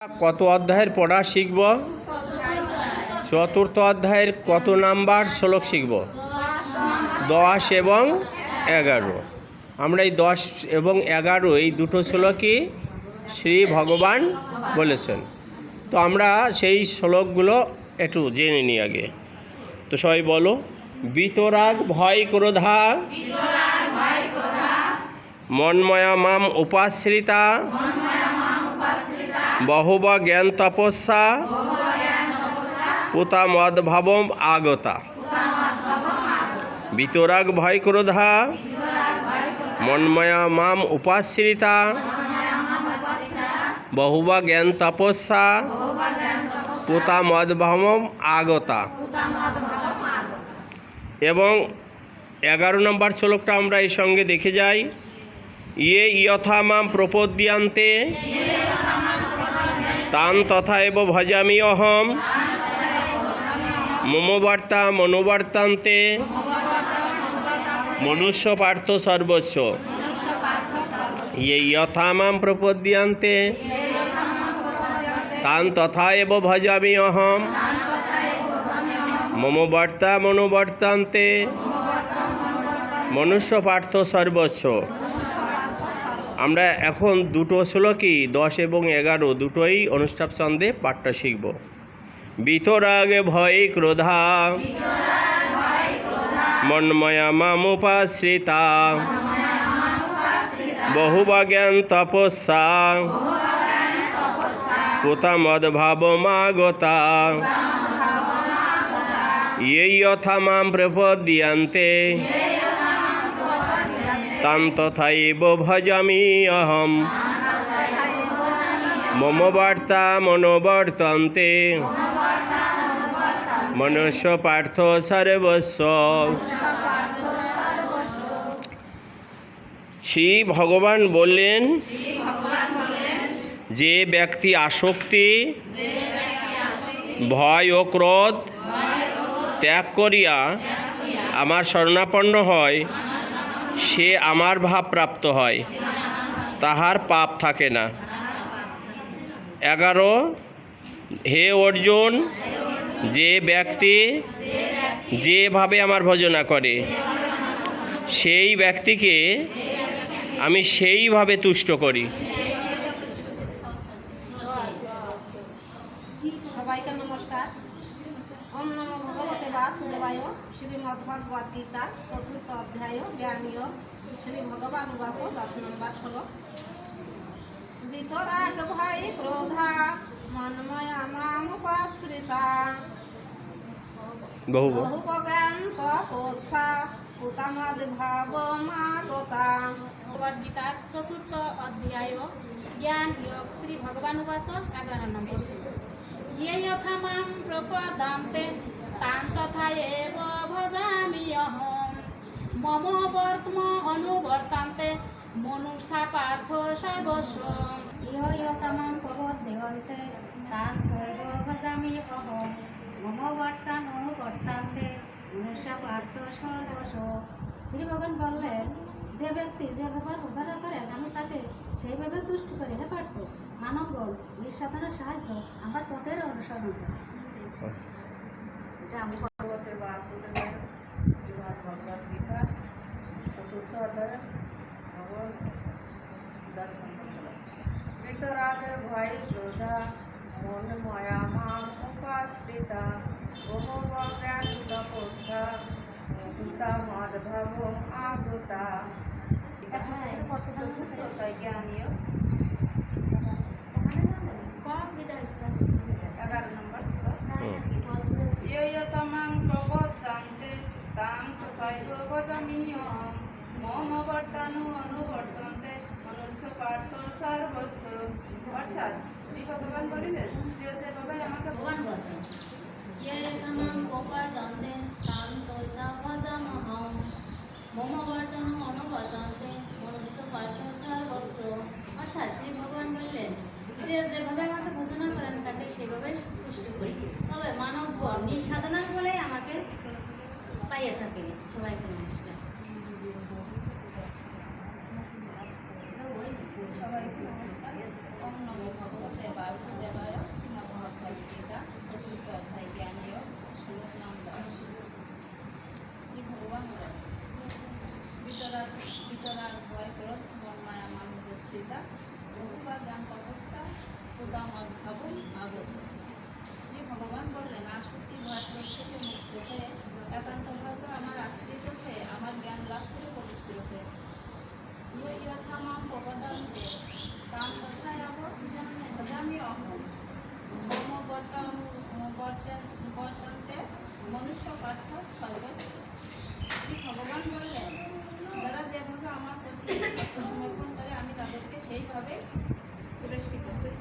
কত অধ্যায়ের পড়া শিখব? চতুর্থ অধ্যায়ের কত নাম্বার শ্লোক শিখব? 10 এবং 11। আমরা এই 10 এবং 11 এই দুটো শ্লোকই শ্রী ভগবান বলেছেন। তো আমরা সেই শ্লোকগুলো একটু জেনে নিই আগে। তো সবাই বলো, বিতরাগ ভয় ক্রোধা মন্ময়া মাম উপাশ্রিতা বহুবা জ্ঞান তপস্যা পুতা মদভাবম আগতা। বিতরাগ ভয় ক্রোধা মন্ময়া মাম উপাশ্রিতা বহুবা জ্ঞান তপস্যা পুতা মদভাবম আগতা। এবং 11 নম্বর শ্লোকটা আমরা এই সঙ্গে দেখে যাই। ইয়ে ইয়থা মাম প্রপদ্যান্তে তান তথা এব ভজামি অহম মমবার্তা মনোবর্তান্তে মনুষ্য পার্থ সর্বস্ব। ইয়ে ইয়থা মাম প্রপদ্যান্তে তান তথা এব ভজামি অহম মমবার্তা মনোবর্তান্তে মনুষ্য পার্থ সর্বস্ব। আমরা এখন দুটো শ্লোকই 10 এবং 11 দুটোই অনুষ্টাপ ছন্দে পাঠটা শিখব। বিতরাগ ভয় ক্রোধা মন্ময়া মামুপাশ্রিতা বহুবা জ্ঞান তপস্যা পুতা মদভাবমাগতা। ইয়ে যথা মাম প্রপদ্যান্তে তান তথৈব ভজামি অহম মম বার্তা মনোবর্তন্তে মনুষ্য পার্থ সর্বস্ব। শ্রী ভগবান বললেন, যে ব্যক্তি আসক্তি ভয় ও ক্রোধ ত্যাগ করিয়া আমার শরণাপন্ন হয়, সে আমার ভাব প্রাপ্ত হয়, তাহার পাপ থাকে না। 11 হে অর্জুন, যে ব্যক্তি যেভাবে আমার ভজনা করে সেই ব্যক্তিকে আমি সেইভাবে তুষ্ট করি। সবাইকে নমস্কার। ওম নমো ভগবতে বাসুদেবায়। শ্রীমদ্ভগবদ্ গীতা চতুর্থ অধ্যায় জ্ঞানীয় শ্রী ভগবান উবাচ 10 নম্বর শ্লোক। বিতরাগ ভয় ক্রোধা মন্ময়া মামুপাশ্রিতা বহুবা জ্ঞান তপস্যা পুতা মদভাবমাগতা। ভগবদ্ গীতার চতুর্থ অধ্যায় জ্ঞান যোগ শ্রী ভগবান উবাচ 11 নম্বর শ্লোক। ইয়ে যথা মাম প্রপদ্যান্তে তান তথা এব ভজামি অহম মম বর্তম অনুবর্তান্তে মনুষ্যা পার্থ সর্বস্ব। ইয়ে যথা মাম প্রপদ্যান্তে তান তথা ভজামি অহম মম বর্তম অনুবর্তান্তে মনুষ্যা পার্থ সর্বস্ব। শ্রী ভগবান বললেন, যে ব্যক্তি যেভাবে ভজনা করেন আমি তাকে সেইভাবে তুষ্ট করি। হে পার্থ, মানবগণ নিঃসাধারণ সাহায্য আমার পথের অনুসরণ করে। এটা আমি ভগবতে বাসুদেবায়। শ্রীমদ্ ভগবদ্ গীতা চতুর্থ অধ্যায় ভগবন 10 নম্বর শ্লোক। বিতরাগে ভয় ক্রোধা মন্ময়া মাম উপাশ্রিতা বহুবা জ্ঞান তপস্যা পুতা মদভাবম আগতা। চতুর্থ অধ্যায় জ্ঞানীয় 11 নম্বর শ্লোক। ইয়ে যথা মাম প্রপদ্যান্তে তাং তথৈব ভজামি অহম মম বর্তানু অনুবর্তন্তে মনুষ্য পার্থ সর্বস্ব। অর্থাৎ শ্রী ভগবান বলিলেন, যে যেভাবে আমাকে ভগবান বলেন, ইয়ে যথা মাম প্রপদ্যান্তে তান তথা ভজাম্যহম মম বর্তম অনুবর্তান্তে মনুষ্য পার্থ সর্বস্ব। অর্থাৎ শ্রী ভগবান বললেন, যে যেভাবে আমাকে ভজনা করে আমি তাকে সেভাবে তুষ্ট করি। তবে মানবগণ নিঃসাধনার ফলে আমাকে পাইয়ে থাকে। সবাইকে নমস্কার। সবাইকে নমস্কার। ওম নমো ভগবতে বাসুদেবায়। শ্রীমদ্ ভগবদ গীতা চতুর্থ অধ্যায় জ্ঞানীয় শ্লোক নাম 10। শ্রী ভগবান বলেন, বিতরাগ ভয় ক্রোধ মন্মায়া মানবশ্রিতা বহুবা জ্ঞান তপস্যা উদামদ্ভাবম আগত। শ্রী ভগবান বললেন, আসক্তি ভয় ক্রোধ থেকে মুক্ত হয়ে একান্তভাবে আমার আশ্রিত হয়ে আমার জ্ঞান লাভ করে পবিত্র হয়েছে। ইয়থামাম প্রবদন্তে তাম তথায়াব ভজামি অহম মম বর্তন্তে মনুষ্য পার্থ সর্বস্ব। শ্রী ভগবান বললেন, যারা যেভাবে আমার প্রতি সমর্পণ করে আমি তাদেরকে সেইভাবে পুরস্কৃত করি।